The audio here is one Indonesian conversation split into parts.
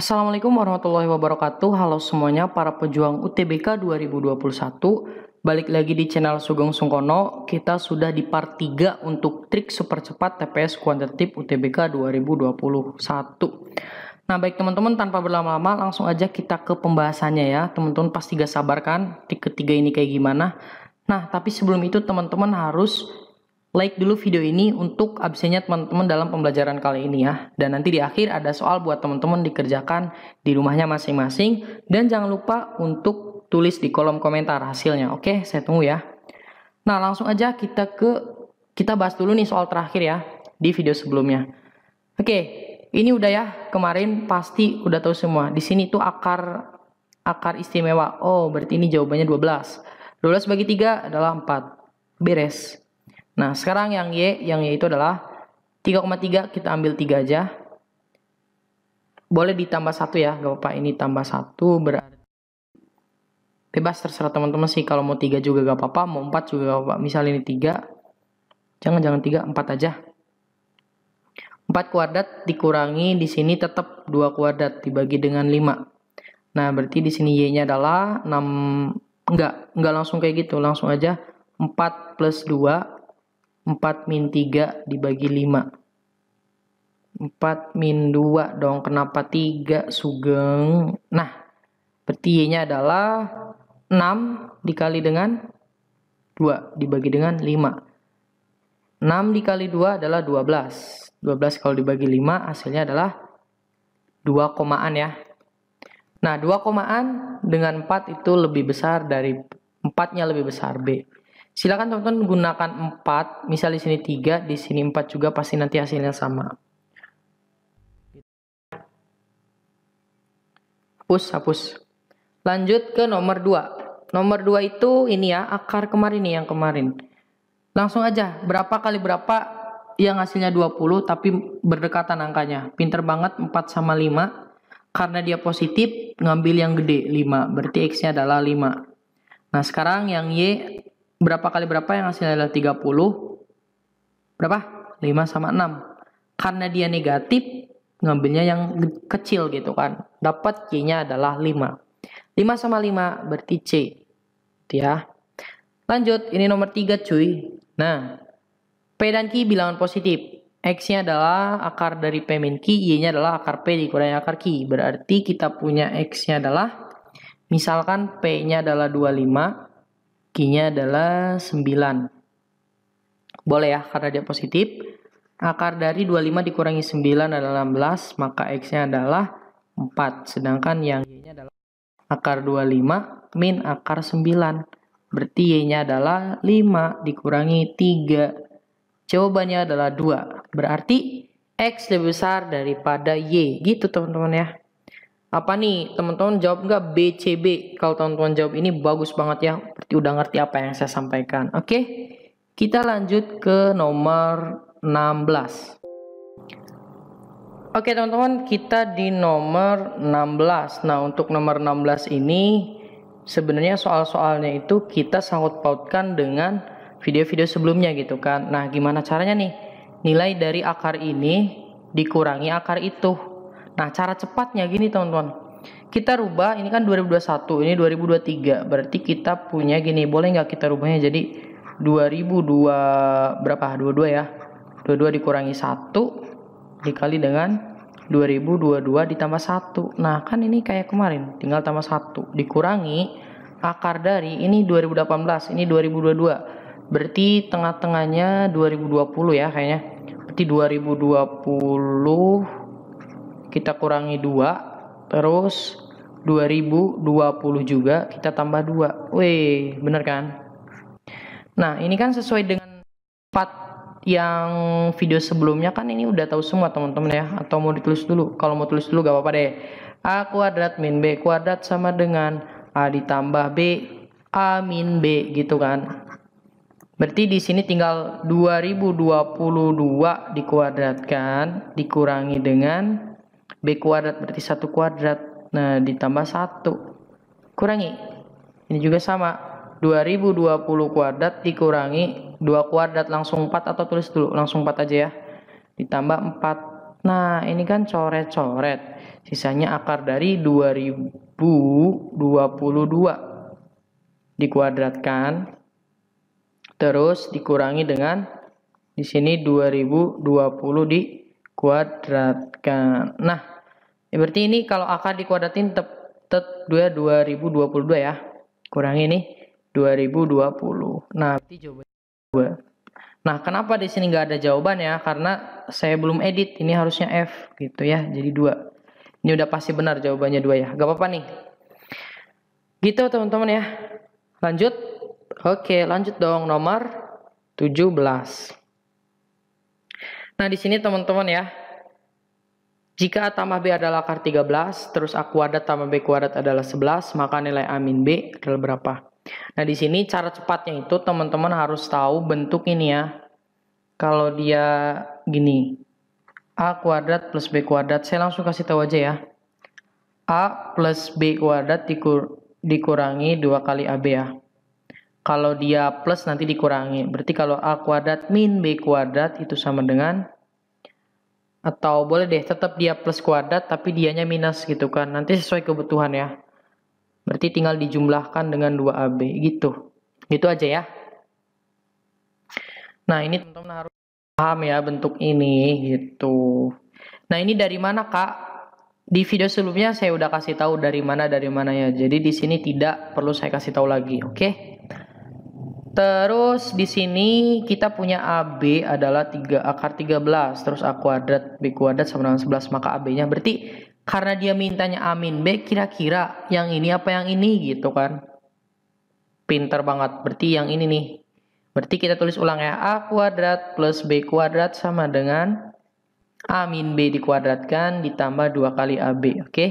Assalamualaikum warahmatullahi wabarakatuh. Halo semuanya para pejuang UTBK 2021. Balik lagi di channel Sugeng Sungkono. Kita sudah di part 3 untuk trik super cepat TPS kuantitatif UTBK 2021. Nah baik teman-teman, tanpa berlama-lama langsung aja kita ke pembahasannya ya. Teman-teman pasti gak sabar kan trik ketiga ini kayak gimana. Nah tapi sebelum itu teman-teman harus like dulu video ini untuk absennya teman-teman dalam pembelajaran kali ini ya. Dan nanti di akhir ada soal buat teman-teman dikerjakan di rumahnya masing-masing. Dan jangan lupa untuk tulis di kolom komentar hasilnya. Oke, saya tunggu ya. Nah, langsung aja kita bahas dulu nih soal terakhir ya di video sebelumnya. Oke, ini udah ya. Kemarin pasti udah tahu semua. Di sini tuh akar istimewa. Oh, berarti ini jawabannya 12. 12 bagi 3 adalah 4. Beres. Nah, sekarang yang Y itu adalah 3,3, kita ambil 3 aja. Boleh ditambah 1 ya, gak apa-apa. Ini tambah 1 berarti bebas, terserah teman-teman sih. Kalau mau 3 juga gak apa-apa, mau 4 juga gak apa-apa. Misal ini 3, jangan 3, 4 aja. 4 kuadrat dikurangi di sini tetap 2 kuadrat dibagi dengan 5. Nah, berarti di sini Y-nya adalah 6, enggak langsung kayak gitu, langsung aja 4 plus 2. 4 min 3 dibagi 5. 4 min 2 dong. Kenapa 3, Sugeng? Nah, berarti Y-nya adalah 6 dikali dengan 2 dibagi dengan 5. 6 dikali 2 adalah 12. 12 kalau dibagi 5 hasilnya adalah 2 komaan ya. Nah, 2 komaan dengan 4 itu lebih besar dari 4-nya lebih besar B. Silakan teman-teman gunakan 4, misal di sini 3, di sini 4 juga, pasti nanti hasilnya sama. Hapus. Lanjut ke nomor 2. Nomor 2 itu ini ya, akar kemarin nih yang kemarin. Langsung aja, berapa kali berapa yang hasilnya 20 tapi berdekatan angkanya. Pinter banget, 4 sama 5. Karena dia positif, ngambil yang gede, 5. Berarti X-nya adalah 5. Nah, sekarang yang Y berapa kali berapa yang hasilnya adalah 30. Berapa? 5 sama 6. Karena dia negatif, ngambilnya yang kecil gitu kan. Dapat Y-nya adalah 5. 5 sama 5 berarti C. Gitu ya. Lanjut, ini nomor 3 cuy. Nah, P dan Q bilangan positif. X-nya adalah akar dari P min Q, Y-nya adalah akar P dikurangi akar Q. Berarti kita punya X-nya adalah, misalkan P-nya adalah 25. Q-nya adalah 9. Boleh ya, karena dia positif. Akar dari 25 dikurangi 9 adalah 16, maka X-nya adalah 4. Sedangkan yang Y-nya adalah akar 25 min akar 9. Berarti Y-nya adalah 5 dikurangi 3. Jawabannya adalah 2. Berarti X lebih besar daripada Y. Gitu teman-teman ya. Apa nih, teman-teman jawab nggak B, C, B? Kalau teman-teman jawab ini bagus banget ya. Berarti udah ngerti apa yang saya sampaikan. Oke, kita lanjut ke nomor 16. Oke teman-teman, kita di nomor 16. Nah, untuk nomor 16 ini sebenarnya soal-soalnya itu kita sangkut pautkan dengan video-video sebelumnya gitu kan. Nah, gimana caranya nih? Nilai dari akar ini dikurangi akar itu. Nah, cara cepatnya gini teman-teman. Kita rubah, ini kan 2021, ini 2023. Berarti kita punya gini, boleh nggak kita rubahnya jadi 2002 berapa? 22 ya. 22 dikurangi 1 dikali dengan 2022 ditambah 1. Nah, kan ini kayak kemarin, tinggal tambah 1 dikurangi akar dari ini 2018, ini 2022. Berarti tengah-tengahnya 2020 ya kayaknya. Berarti 2020 kita kurangi 2, terus 2020 juga kita tambah 2. Wih, bener kan? Nah, ini kan sesuai dengan 4 yang video sebelumnya kan, ini udah tahu semua teman-teman ya. Atau mau ditulis dulu? Kalau mau tulis dulu gak apa-apa deh. A kuadrat min B kuadrat sama dengan A ditambah B, A min B gitu kan. Berarti di sini tinggal 2022 dikuadratkan dikurangi dengan B kuadrat, berarti 1 kuadrat. Nah, ditambah 1. Kurangi. Ini juga sama. 2020 kuadrat dikurangi 2 kuadrat. Langsung 4 atau tulis dulu? Langsung 4 aja ya. Ditambah 4. Nah, ini kan coret-coret. Sisanya akar dari 2022 dikuadratkan, terus dikurangi dengan di sini 2020 dikuadratkan. Nah, berarti ini kalau akar dikuadratin tetap 2022 ya. Kurangi ini 2020. Nah, berarti jawabannya 2. Nah, kenapa di sini nggak ada jawaban ya? Karena saya belum edit. Ini harusnya F gitu ya. Jadi 2. Ini udah pasti benar jawabannya 2 ya. Gak apa-apa nih. Gitu teman-teman ya. Lanjut. Oke, lanjut dong nomor 17. Nah, di sini teman-teman ya. Jika A tambah B adalah akar 13, terus A kuadrat tambah B kuadrat adalah 11, maka nilai A min B adalah berapa? Nah, di sini cara cepatnya itu teman-teman harus tahu bentuk ini ya. Kalau dia gini, A kuadrat plus B kuadrat, saya langsung kasih tahu aja ya. A plus B kuadrat dikurangi 2 kali AB ya. Kalau dia plus nanti dikurangi. Berarti kalau A kuadrat min B kuadrat itu sama dengan, atau boleh deh tetap dia plus kuadrat tapi dianya minus gitu kan. Nanti sesuai kebutuhan ya. Berarti tinggal dijumlahkan dengan 2AB gitu. Gitu aja ya. Nah, ini teman-teman harus paham ya bentuk ini gitu. Nah, ini dari mana, Kak? Di video sebelumnya saya udah kasih tahu dari mana ya. Jadi di sini tidak perlu saya kasih tahu lagi, oke? Terus di sini kita punya AB adalah 3 akar 13, terus A kuadrat B kuadrat sama dengan 11, maka AB-nya berarti karena dia mintanya A min B, kira-kira yang ini apa yang ini gitu kan. Pinter banget, berarti yang ini nih. Berarti kita tulis ulang ya, A kuadrat plus B kuadrat sama dengan A min B dikuadratkan ditambah 2 kali AB, oke?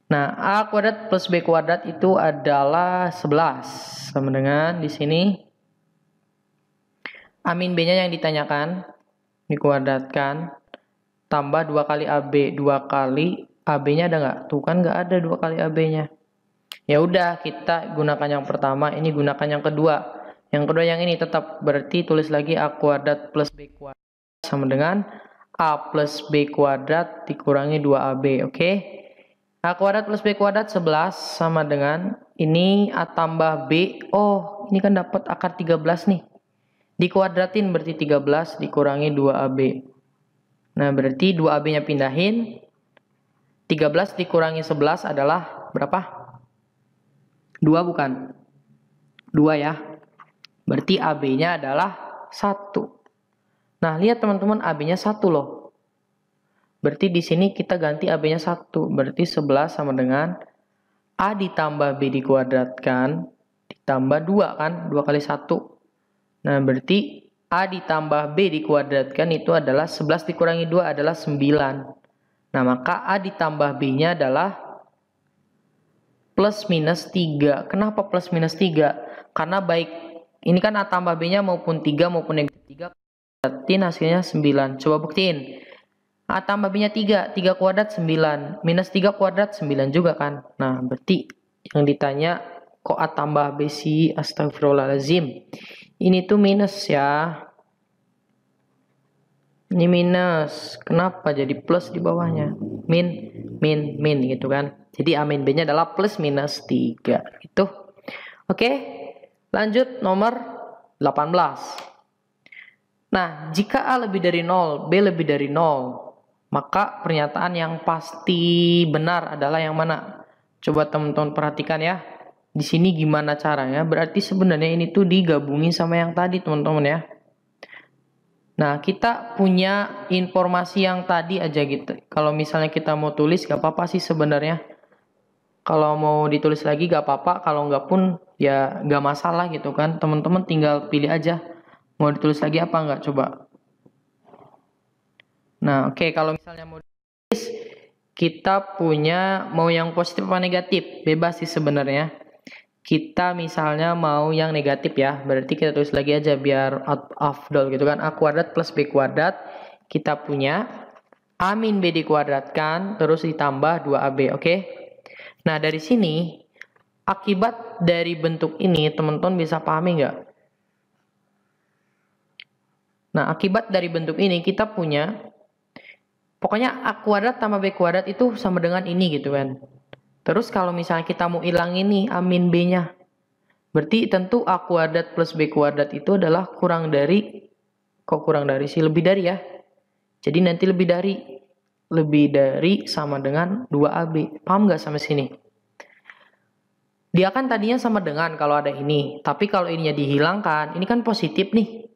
Nah, A kuadrat plus B kuadrat itu adalah 11. Sama dengan di sini A min B-nya yang ditanyakan dikuadratkan tambah 2 kali AB. 2 kali AB-nya ada nggak? Tuh kan nggak ada 2 kali AB-nya. Ya udah, kita gunakan yang pertama, ini gunakan yang kedua. Yang kedua yang ini tetap, berarti tulis lagi A kuadrat plus B kuadrat sama dengan A plus B kuadrat dikurangi 2AB, oke? A kuadrat plus B kuadrat 11 sama dengan ini A tambah B. Oh, ini kan dapat akar 13 nih. Dikuadratin berarti 13 dikurangi 2AB. Nah, berarti 2AB-nya pindahin. 13 dikurangi 11 adalah berapa? 2 bukan? 2 ya. Berarti AB-nya adalah 1. Nah, lihat teman-teman, AB-nya 1 loh. Berarti di sini kita ganti AB-nya 1. Berarti 11 sama dengan A ditambah B dikuadratkan ditambah 2 kan? 2 kali 1. Nah, berarti A ditambah B dikuadratkan itu adalah 11 dikurangi 2 adalah 9. Nah, maka A ditambah B-nya adalah plus minus 3. Kenapa plus minus 3? Karena baik ini kan A tambah B-nya maupun 3 maupun negatif 3, berarti hasilnya 9. Coba buktiin. A tambah B-nya 3. 3 kuadrat 9. Minus 3 kuadrat 9 juga kan. Nah, berarti yang ditanya kok A tambah B sih? Astagfirullahaladzim. Ini tuh minus ya. Ini minus. Kenapa jadi plus di bawahnya? Min gitu kan. Jadi A min B-nya adalah plus minus 3. Gitu. Oke. Lanjut nomor 18. Nah, jika A lebih dari 0, B lebih dari 0, maka pernyataan yang pasti benar adalah yang mana? Coba teman-teman perhatikan ya. Di sini gimana caranya? Berarti sebenarnya ini tuh digabungin sama yang tadi, teman-teman ya. Nah, kita punya informasi yang tadi aja gitu. Kalau misalnya kita mau tulis, gak apa-apa sih sebenarnya. Kalau mau ditulis lagi gak apa-apa. Kalau nggak pun ya gak masalah gitu kan. Teman-teman tinggal pilih aja. Mau ditulis lagi apa nggak? Coba. Nah, oke. Kalau misalnya mau ditulis, kita punya mau yang positif apa negatif? Bebas sih sebenarnya. Kita misalnya mau yang negatif ya. Berarti kita tulis lagi aja biar afdol gitu kan. A kuadrat plus B kuadrat. Kita punya A min B dikuadratkan. Terus ditambah 2AB. Oke. Nah, dari sini akibat dari bentuk ini teman-teman bisa pahami nggak? Nah, akibat dari bentuk ini kita punya Pokoknya A kuadrat tambah B kuadrat itu sama dengan ini gitu kan. Terus kalau misalnya kita mau hilang ini A min B-nya. Berarti tentu A kuadrat plus B kuadrat itu adalah kurang dari, kok kurang dari sih, lebih dari ya. Jadi nanti lebih dari sama dengan 2AB. Paham nggak sampai sini? Dia kan tadinya sama dengan kalau ada ini. Tapi kalau ininya dihilangkan, ini kan positif nih.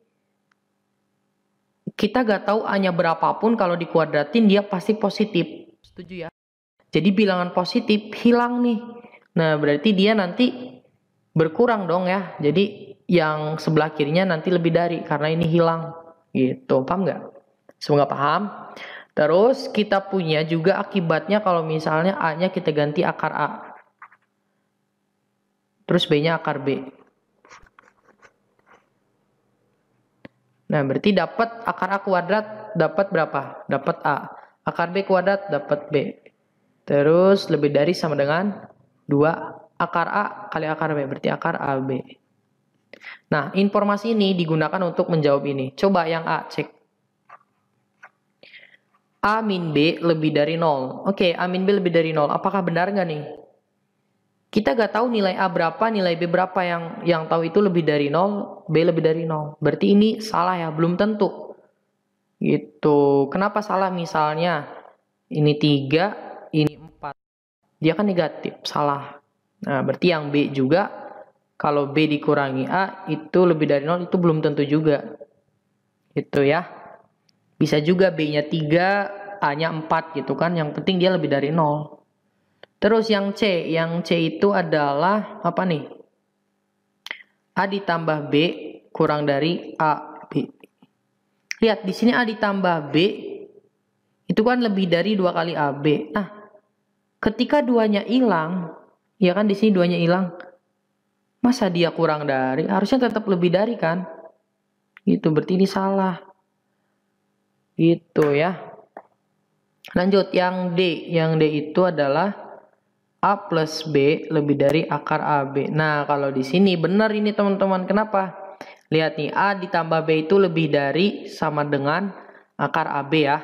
Kita nggak tahu A-nya berapapun, kalau dikuadratin dia pasti positif. Setuju ya? Jadi bilangan positif hilang nih. Nah, berarti dia nanti berkurang dong ya. Jadi yang sebelah kirinya nanti lebih dari, karena ini hilang. Gitu, paham nggak? Semoga paham. Terus kita punya juga akibatnya kalau misalnya A-nya kita ganti akar A. Terus B-nya akar B. Nah, berarti dapat akar A kuadrat dapat berapa? Dapat A. Akar B kuadrat dapat B. Terus lebih dari sama dengan 2 akar A kali akar B. Berarti akar AB. Nah, informasi ini digunakan untuk menjawab ini. Coba yang A, cek. A min B lebih dari 0. Oke, A min B lebih dari 0. Apakah benar nggak nih? Kita nggak tahu nilai A berapa, nilai B berapa, yang tahu itu lebih dari 0, B lebih dari 0. Berarti ini salah ya, belum tentu. Gitu. Kenapa salah? Misalnya ini 3, ini 4. Dia kan negatif, salah. Nah, berarti yang B juga, kalau B dikurangi A itu lebih dari 0, itu belum tentu juga. Gitu ya. Bisa juga B-nya 3, A-nya 4 gitu kan. Yang penting dia lebih dari 0. Terus yang C itu adalah apa nih? A ditambah B kurang dari A, B. Lihat di sini A ditambah B itu kan lebih dari 2 kali AB. Nah, ketika duanya hilang, ya kan di sini duanya hilang. Masa dia kurang dari? Harusnya tetap lebih dari kan? Gitu, berarti ini salah. Gitu ya. Lanjut yang D. Yang D itu adalah A plus B lebih dari akar AB. Nah, kalau di sini benar ini teman-teman. Kenapa? Lihat nih, A ditambah B itu lebih dari sama dengan akar AB ya.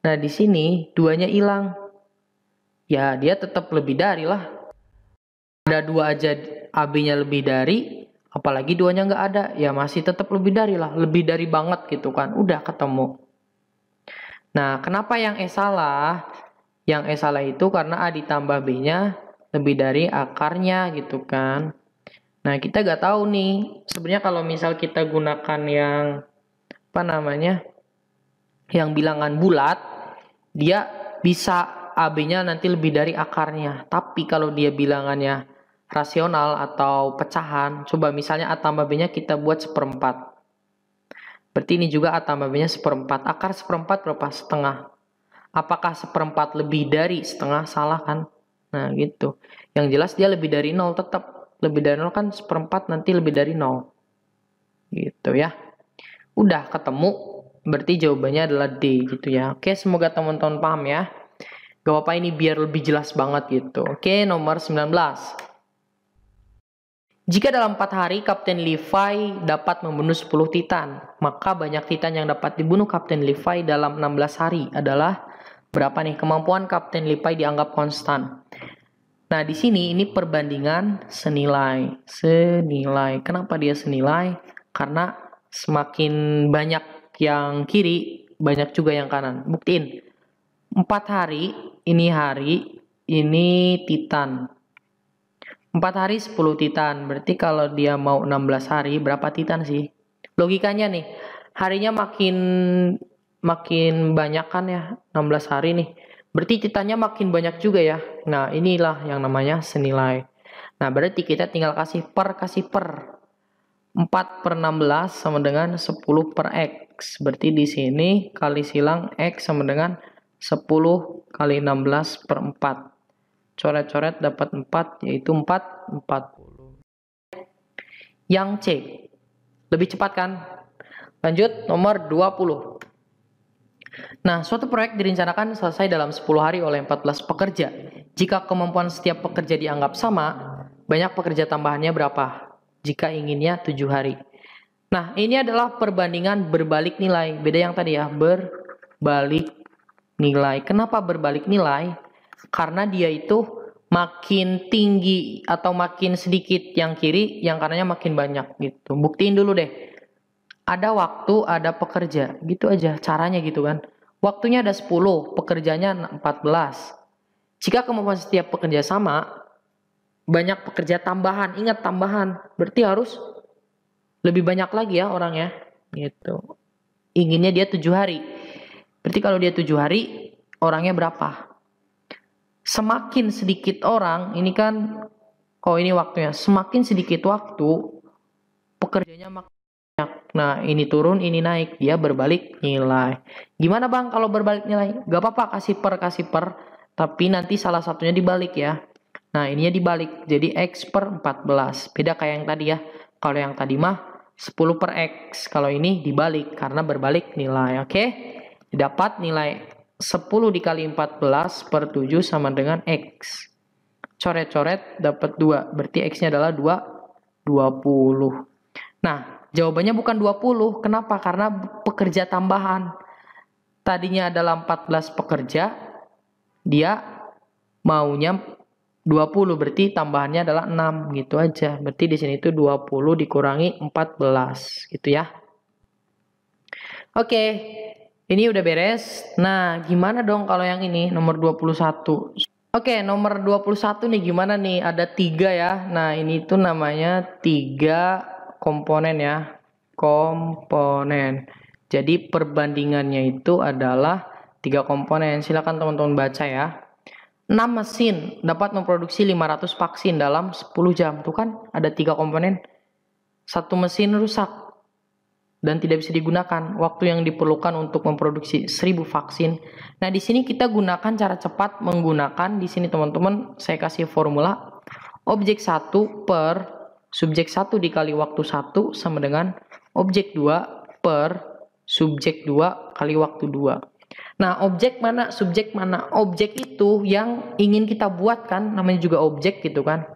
Nah, di sini duanya hilang. Ya, dia tetap lebih dari lah. Ada 2 aja AB-nya lebih dari, apalagi duanya nggak ada. Ya, masih tetap lebih dari lah. Lebih dari banget gitu kan. Udah ketemu. Nah, kenapa yang E salah? Yang E salah itu karena A ditambah B-nya lebih dari akarnya gitu kan. Nah, kita nggak tahu nih. Sebenarnya kalau misal kita gunakan yang apa namanya? Yang bilangan bulat, dia bisa AB-nya nanti lebih dari akarnya. Tapi kalau dia bilangannya rasional atau pecahan, coba misalnya A tambah B-nya kita buat 1/4. Berarti ini juga A tambah B-nya 1/4. Akar 1/4 berapa? Setengah. Apakah 1/4 lebih dari setengah? Salah kan? Nah gitu. Yang jelas dia lebih dari 0 tetap. Lebih dari 0 kan 1/4 nanti lebih dari 0. Gitu ya. Udah ketemu. Berarti jawabannya adalah D gitu ya. Oke, semoga teman-teman paham ya. Gak apa-apa, ini biar lebih jelas banget gitu. Oke, nomor 19. Jika dalam 4 hari Kapten Levi dapat membunuh 10 titan, maka banyak titan yang dapat dibunuh Kapten Levi dalam 16 hari adalah berapa nih? Kemampuan Kapten Levi dianggap konstan. Nah, di sini ini perbandingan senilai. Senilai. Kenapa dia senilai? Karena semakin banyak yang kiri, banyak juga yang kanan. Buktiin. 4 hari, ini titan. 4 hari 10 titan. Berarti kalau dia mau 16 hari, berapa titan sih? Logikanya nih, harinya makin banyak kan ya, 16 hari nih. Berarti titannya makin banyak juga ya. Nah, inilah yang namanya senilai. Nah, berarti kita tinggal kasih per. 4/16 sama dengan 10 per X. Berarti di sini kali silang X sama dengan 10 kali 16 per 4. Coret-coret dapat 4, yaitu 40. Yang C. Lebih cepat kan? Lanjut, nomor 20. Nah, suatu proyek direncanakan selesai dalam 10 hari oleh 14 pekerja. Jika kemampuan setiap pekerja dianggap sama, banyak pekerja tambahannya berapa? Jika inginnya 7 hari. Nah, ini adalah perbandingan berbalik nilai. Beda yang tadi ya, berbalik nilai. Kenapa berbalik nilai? Karena dia itu makin tinggi atau makin sedikit yang kiri, yang kanannya makin banyak gitu. Buktiin dulu deh. Ada waktu, ada pekerja. Gitu aja caranya gitu kan. Waktunya ada 10, pekerjanya 14. Jika kemampuan setiap pekerja sama, banyak pekerja tambahan. Ingat tambahan. Berarti harus lebih banyak lagi ya orangnya. Gitu. Inginnya dia 7 hari. Berarti kalau dia 7 hari, orangnya berapa? Semakin sedikit orang, ini kan, ini waktunya. Semakin sedikit waktu, pekerjanya makin banyak. Nah, ini turun, ini naik. Dia berbalik nilai. Gimana bang kalau berbalik nilai? Gak apa-apa, kasih per. Tapi nanti salah satunya dibalik ya. Nah, ininya dibalik. Jadi X per 14. Beda kayak yang tadi ya. Kalau yang tadi mah 10 per X. Kalau ini dibalik karena berbalik nilai. Oke? Dapat nilai 10 dikali 14 per 7 sama dengan X. Coret-coret dapat 2. Berarti X-nya adalah 20. Nah, jawabannya bukan 20. Kenapa? Karena pekerja tambahan. Tadinya adalah 14 pekerja. Dia maunya 20. Berarti tambahannya adalah 6. Gitu aja. Berarti di sini itu 20 dikurangi 14. Gitu ya. Oke. Ini udah beres. Nah, gimana dong kalau yang ini nomor 21? Oke, nomor 21 nih gimana nih? Ada 3 ya. Nah, ini tuh namanya 3 komponen ya. Komponen. Jadi perbandingannya itu adalah 3 komponen. Silakan teman-teman baca ya. 6 mesin dapat memproduksi 500 vaksin dalam 10 jam. Tuh kan ada 3 komponen. 1 mesin rusak dan tidak bisa digunakan. Waktu yang diperlukan untuk memproduksi 1000 vaksin. Nah, di sini kita gunakan cara cepat menggunakan di sini teman-teman saya kasih formula objek 1 per subjek 1 dikali waktu 1 sama dengan objek 2 per subjek 2 kali waktu 2. Nah, objek mana, subjek mana? Objek itu yang ingin kita buat kan, namanya juga objek gitu kan.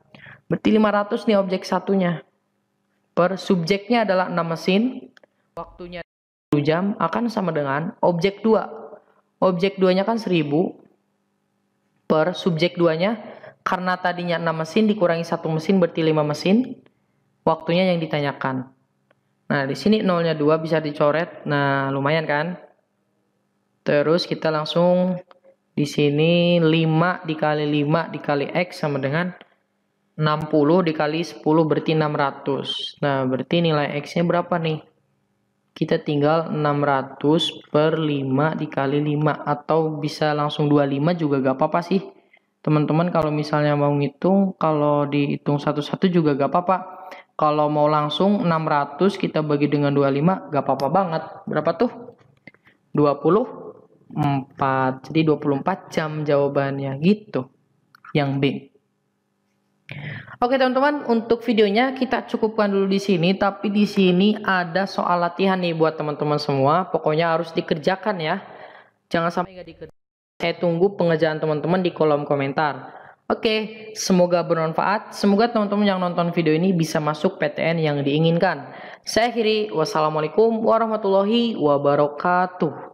Berarti 500 nih objek satunya. Per subjeknya adalah 6 mesin. Waktunya 10 jam akan sama dengan objek 2. Objek 2-nya kan 1000 per subjek 2-nya. Karena tadinya 6 mesin dikurangi 1 mesin berarti 5 mesin. Waktunya yang ditanyakan. Nah, di sini nolnya 2 bisa dicoret. Nah, lumayan kan? Terus kita langsung di sini 5 dikali 5 dikali X sama dengan 60 dikali 10 berarti 600. Nah, berarti nilai X-nya berapa nih? Kita tinggal 600 per 5 dikali 5. Atau bisa langsung 25 juga gak apa-apa sih. Teman-teman kalau misalnya mau ngitung, kalau dihitung satu-satu juga gak apa-apa. Kalau mau langsung 600 kita bagi dengan 25 gak apa-apa banget. Berapa tuh? 24. Jadi 24 jam jawabannya gitu. Yang B. Oke teman-teman, untuk videonya kita cukupkan dulu di sini. Tapi di sini ada soal latihan nih buat teman-teman semua. Pokoknya harus dikerjakan ya. Jangan sampai nggak dikerjakan. Saya tunggu pengerjaan teman-teman di kolom komentar. Oke, semoga bermanfaat. Semoga teman-teman yang nonton video ini bisa masuk PTN yang diinginkan. Saya akhiri. Wassalamualaikum warahmatullahi wabarakatuh.